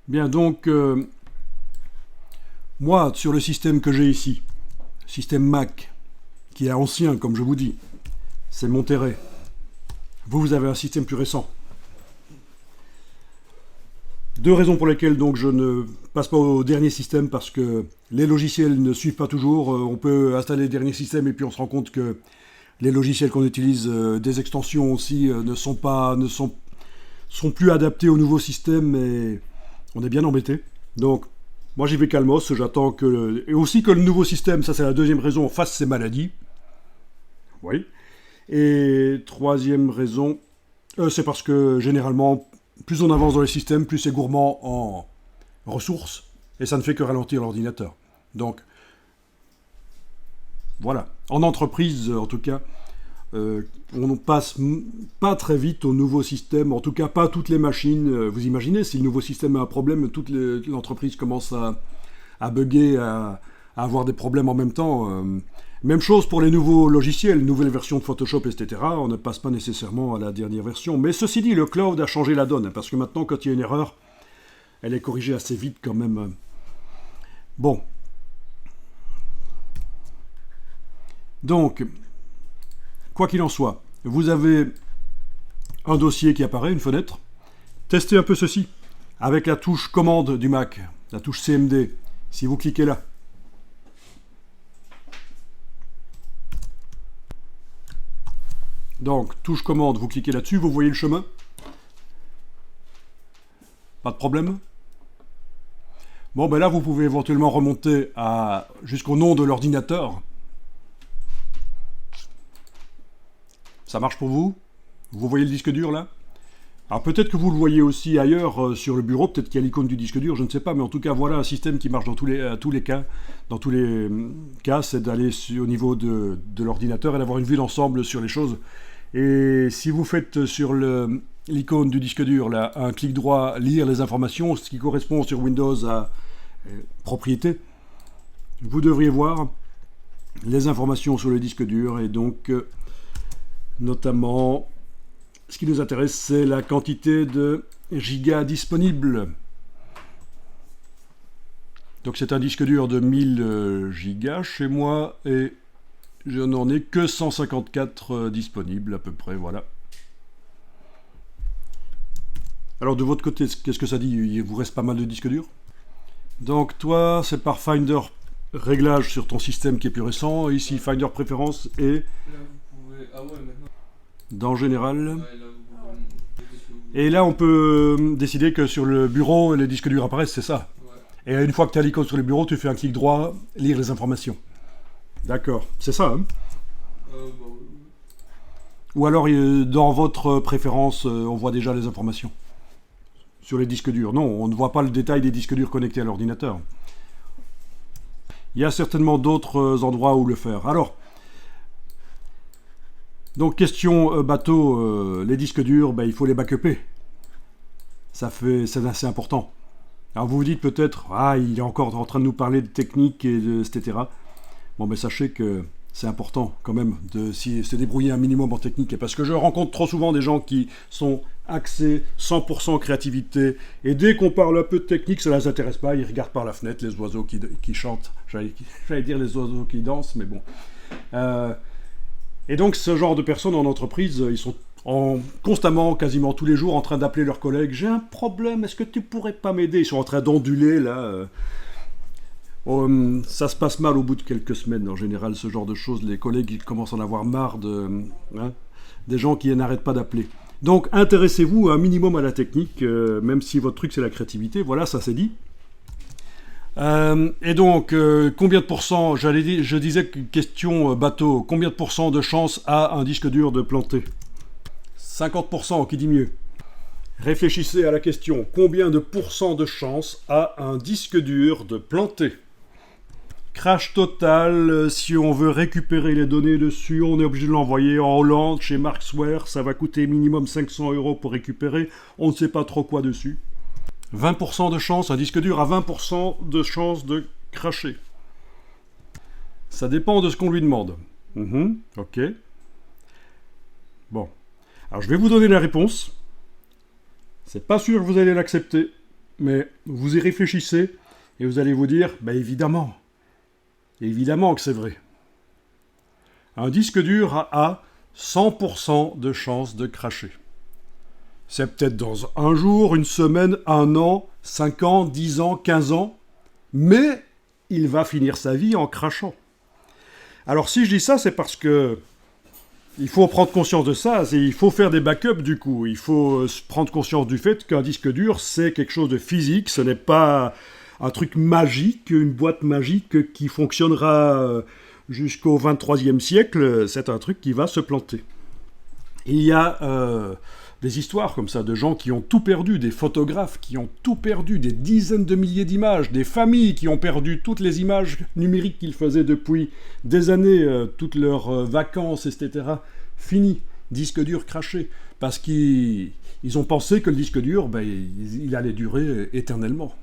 Bien, donc, moi, sur le système que j'ai ici, système Mac, qui est ancien, comme je vous dis, c'est Monterey. Vous avez un système plus récent. Deux raisons pour lesquelles donc je ne passe pas au dernier système, parce que les logiciels ne suivent pas toujours. On peut installer le dernier système et puis on se rend compte que les logiciels qu'on utilise, des extensions aussi, sont plus adaptés au nouveau système et on est bien embêté. Donc, moi j'y vais calmos, j'attends que... Et aussi que le nouveau système, ça c'est la deuxième raison, fasse ses maladies. Oui. Et troisième raison, c'est parce que généralement, plus on avance dans les systèmes, plus c'est gourmand en ressources, et ça ne fait que ralentir l'ordinateur. Donc, voilà. En entreprise, en tout cas, on ne passe pas très vite au nouveau système, en tout cas pas toutes les machines. Vous imaginez, si le nouveau système a un problème, toute l'entreprise commence à bugger, à avoir des problèmes en même temps. Même chose pour les nouveaux logiciels, nouvelles versions de Photoshop, etc. On ne passe pas nécessairement à la dernière version. Mais ceci dit, le cloud a changé la donne, parce que maintenant, quand il y a une erreur, elle est corrigée assez vite quand même. Bon. Donc, quoi qu'il en soit, vous avez un dossier qui apparaît, une fenêtre. Testez un peu ceci, avec la touche commande du Mac, la touche CMD. Si vous cliquez là, donc, touche commande, vous cliquez là-dessus, vous voyez le chemin. Pas de problème. Bon, ben là, vous pouvez éventuellement remonter jusqu'au nom de l'ordinateur. Ça marche pour vous? Vous voyez le disque dur là? Alors peut-être que vous le voyez aussi ailleurs sur le bureau, peut-être qu'il y a l'icône du disque dur, je ne sais pas, mais en tout cas, voilà un système qui marche dans tous les cas. Dans tous les cas, c'est d'aller au niveau de l'ordinateur et d'avoir une vue d'ensemble sur les choses. Et si vous faites sur l'icône du disque dur, là, un clic droit, lire les informations, ce qui correspond sur Windows à propriété, vous devriez voir les informations sur le disque dur. Et donc, notamment, ce qui nous intéresse, c'est la quantité de gigas disponibles. Donc c'est un disque dur de 1000 gigas chez moi, et je n'en ai que 154 disponibles à peu près, voilà. Alors de votre côté, qu'est-ce que ça dit? Il vous reste pas mal de disques durs? Donc toi, c'est par Finder réglage sur ton système qui est plus récent. Ici, Finder préférence et... Là, vous pouvez... Ah ouais, maintenant. Dans général. Ouais, là, vous pouvez... Et là, on peut décider que sur le bureau, les disques durs apparaissent, c'est ça? Ouais. Et une fois que tu as l'icône sur le bureau, tu fais un clic droit, lire les informations. D'accord, c'est ça, hein? Bah, oui. Ou alors, dans votre préférence, on voit déjà les informations sur les disques durs. Non, on ne voit pas le détail des disques durs connectés à l'ordinateur. Il y a certainement d'autres endroits où le faire. Alors, donc question bateau, les disques durs, ben, il faut les backuper. C'est assez important. Alors vous vous dites peut-être, il est encore en train de nous parler de technique, etc. Bon, ben sachez que c'est important quand même de se débrouiller un minimum en technique. Parce que je rencontre trop souvent des gens qui sont axés 100% créativité. Et dès qu'on parle un peu de technique, ça ne les intéresse pas. Ils regardent par la fenêtre les oiseaux qui chantent. J'allais dire les oiseaux qui dansent, mais bon. Et donc ce genre de personnes en entreprise, ils sont constamment, quasiment tous les jours, en train d'appeler leurs collègues. J'ai un problème, est-ce que tu pourrais pas m'aider? Ils sont en train d'onduler là. Ça se passe mal au bout de quelques semaines, en général, ce genre de choses. Les collègues ils commencent à en avoir marre des gens qui n'arrêtent pas d'appeler. Donc, intéressez-vous un minimum à la technique, même si votre truc c'est la créativité. Voilà, ça c'est dit. Et donc, combien de pourcents, je disais, question bateau, combien de pourcents de chance a un disque dur de planter? 50%, qui dit mieux? Réfléchissez à la question, combien de pourcents de chance a un disque dur de planter? Crash total, si on veut récupérer les données dessus, on est obligé de l'envoyer en Hollande, chez Marksware, ça va coûter minimum 500 € pour récupérer, on ne sait pas trop quoi dessus. 20% de chance, un disque dur a 20% de chance de crasher. Ça dépend de ce qu'on lui demande. Ok. Bon. Alors je vais vous donner la réponse. C'est pas sûr que vous allez l'accepter. Mais vous y réfléchissez et vous allez vous dire, évidemment que c'est vrai. Un disque dur a 100% de chance de cracher. C'est peut-être dans un jour, une semaine, un an, 5 ans, 10 ans, 15 ans, mais il va finir sa vie en crachant. Alors si je dis ça, c'est parce que il faut prendre conscience de ça, il faut faire des backups du coup, il faut prendre conscience du fait qu'un disque dur, c'est quelque chose de physique, ce n'est pas un truc magique, une boîte magique qui fonctionnera jusqu'au 23e siècle, c'est un truc qui va se planter. Il y a des histoires comme ça, de gens qui ont tout perdu, des photographes qui ont tout perdu, des dizaines de milliers d'images, des familles qui ont perdu toutes les images numériques qu'ils faisaient depuis des années, toutes leurs vacances, etc. Fini, disque dur craché, parce qu'ils ont pensé que le disque dur, il allait durer éternellement.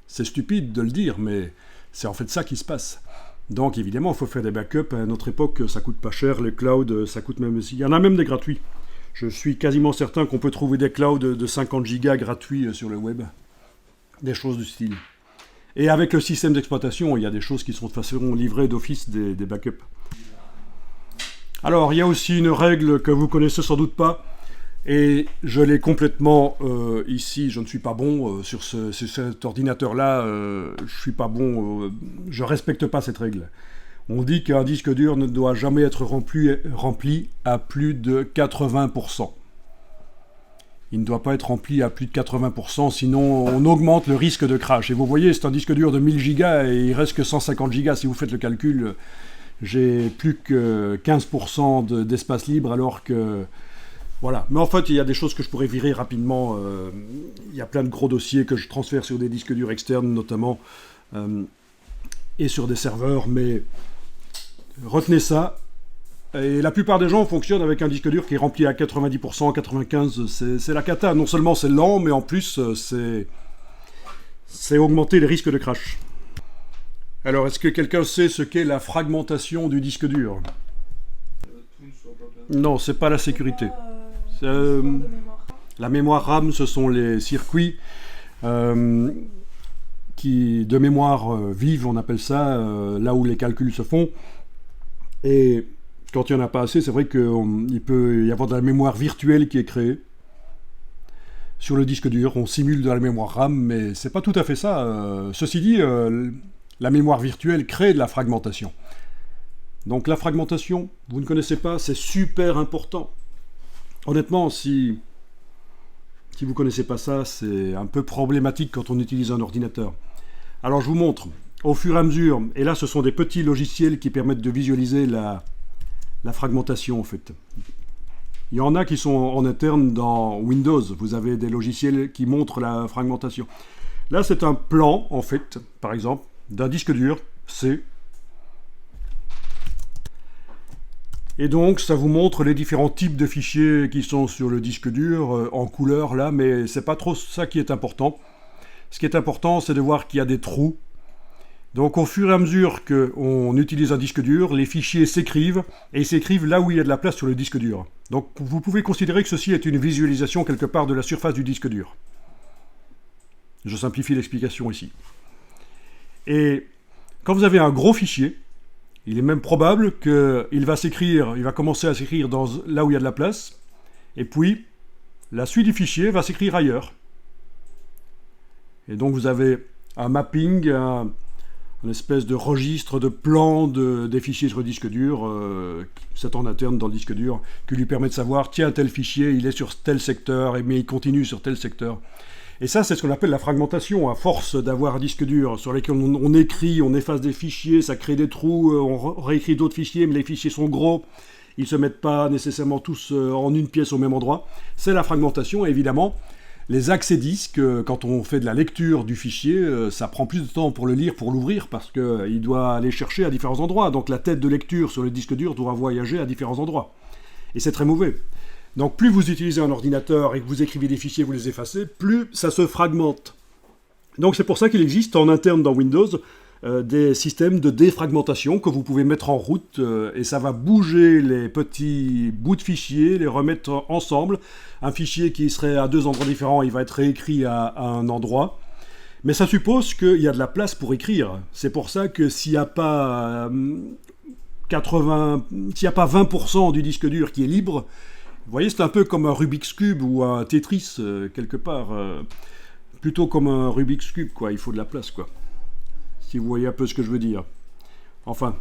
C'est stupide de le dire, mais c'est en fait ça qui se passe. Donc évidemment, il faut faire des backups. À notre époque, ça coûte pas cher. Les clouds, ça coûte même... Il y en a même des gratuits. Je suis quasiment certain qu'on peut trouver des clouds de 50 gigas gratuits sur le web. Des choses du style. Et avec le système d'exploitation, il y a des choses qui sont de toute façon livrées d'office des backups. Alors, il y a aussi une règle que vous connaissez sans doute pas. Et je l'ai complètement ici, je ne suis pas bon sur cet ordinateur-là, je suis pas bon, je respecte pas cette règle. On dit qu'un disque dur ne doit jamais être rempli à plus de 80%. Il ne doit pas être rempli à plus de 80%, sinon on augmente le risque de crash. Et vous voyez, c'est un disque dur de 1000 gigas et il reste que 150 gigas. Si vous faites le calcul, j'ai plus que 15% d'espace libre alors que... Voilà, mais en fait, il y a des choses que je pourrais virer rapidement. Il y a plein de gros dossiers que je transfère sur des disques durs externes, notamment, et sur des serveurs, mais retenez ça. Et la plupart des gens fonctionnent avec un disque dur qui est rempli à 90%, 95%. C'est la cata. Non seulement c'est lent, mais en plus, c'est augmenter les risques de crash. Alors, est-ce que quelqu'un sait ce qu'est la fragmentation du disque dur ? Non, c'est pas la sécurité. La mémoire RAM, ce sont les circuits de mémoire vive, on appelle ça, là où les calculs se font. Et quand il n'y en a pas assez, c'est vrai qu'il peut y avoir de la mémoire virtuelle qui est créée sur le disque dur. On simule de la mémoire RAM, mais c'est pas tout à fait ça. Ceci dit, la mémoire virtuelle crée de la fragmentation. Donc la fragmentation, vous ne connaissez pas, c'est super important. Honnêtement, si vous ne connaissez pas ça, c'est un peu problématique quand on utilise un ordinateur. Alors je vous montre, au fur et à mesure, et là ce sont des petits logiciels qui permettent de visualiser la fragmentation en fait. Il y en a qui sont en interne dans Windows, vous avez des logiciels qui montrent la fragmentation. Là c'est un plan en fait, par exemple, d'un disque dur, C. Et donc, ça vous montre les différents types de fichiers qui sont sur le disque dur, en couleur là, mais c'est pas trop ça qui est important. Ce qui est important, c'est de voir qu'il y a des trous. Donc, au fur et à mesure qu'on utilise un disque dur, les fichiers s'écrivent, et ils s'écrivent là où il y a de la place sur le disque dur. Donc, vous pouvez considérer que ceci est une visualisation quelque part de la surface du disque dur. Je simplifie l'explication ici. Et quand vous avez un gros fichier, il est même probable qu'il va s'écrire, il va commencer à s'écrire là où il y a de la place, et puis la suite du fichier va s'écrire ailleurs. Et donc vous avez un mapping, un espèce de registre de plan des fichiers sur le disque dur, c'est en interne dans le disque dur, qui lui permet de savoir, tiens, tel fichier, il est sur tel secteur, mais il continue sur tel secteur. Et ça, c'est ce qu'on appelle la fragmentation. À force d'avoir un disque dur sur lequel on écrit, on efface des fichiers, ça crée des trous, on réécrit d'autres fichiers, mais les fichiers sont gros, ils ne se mettent pas nécessairement tous en une pièce au même endroit. C'est la fragmentation, et évidemment, les accès disques, quand on fait de la lecture du fichier, ça prend plus de temps pour le lire, pour l'ouvrir, parce qu'il doit aller chercher à différents endroits. Donc la tête de lecture sur le disque dur doit voyager à différents endroits. Et c'est très mauvais. Donc plus vous utilisez un ordinateur et que vous écrivez des fichiers, vous les effacez, plus ça se fragmente. Donc c'est pour ça qu'il existe en interne dans Windows des systèmes de défragmentation que vous pouvez mettre en route et ça va bouger les petits bouts de fichiers, les remettre ensemble. Un fichier qui serait à 2 endroits différents, il va être réécrit à un endroit. Mais ça suppose qu'il y a de la place pour écrire. C'est pour ça que s'il n'y a pas 20% du disque dur qui est libre, vous voyez, c'est un peu comme un Rubik's Cube ou un Tetris, quelque part. Plutôt comme un Rubik's Cube, quoi. Il faut de la place, quoi. Si vous voyez un peu ce que je veux dire. Enfin.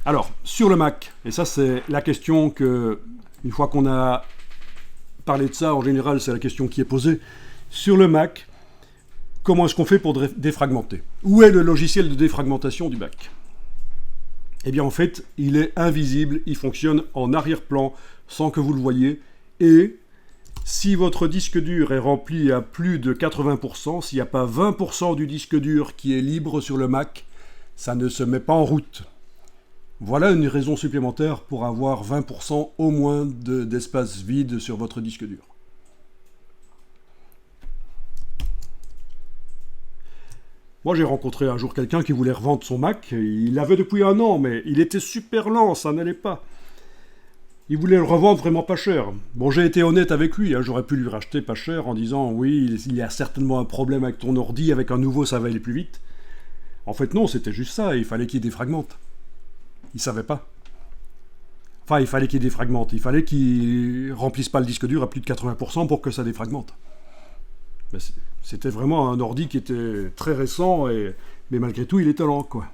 Alors, sur le Mac, et ça c'est la question que, une fois qu'on a parlé de ça, en général, c'est la question qui est posée. Sur le Mac, comment est-ce qu'on fait pour défragmenter? Où est le logiciel de défragmentation du Mac? Eh bien, en fait, il est invisible, il fonctionne en arrière-plan, sans que vous le voyiez, et si votre disque dur est rempli à plus de 80%, s'il n'y a pas 20% du disque dur qui est libre sur le Mac, ça ne se met pas en route. Voilà une raison supplémentaire pour avoir 20% au moins d'espace vide sur votre disque dur. Moi, j'ai rencontré un jour quelqu'un qui voulait revendre son Mac. Il l'avait depuis 1 an, mais il était super lent, ça n'allait pas. Il voulait le revendre vraiment pas cher. Bon, j'ai été honnête avec lui, hein, j'aurais pu lui racheter pas cher en disant « Oui, il y a certainement un problème avec ton ordi, avec un nouveau, ça va aller plus vite. » En fait, non, c'était juste ça, il fallait qu'il défragmente. Il savait pas. Enfin, il fallait qu'il défragmente, il fallait qu'il remplisse pas le disque dur à plus de 80% pour que ça défragmente. Mais c'était vraiment un ordi qui était très récent, mais malgré tout, il était lent, quoi.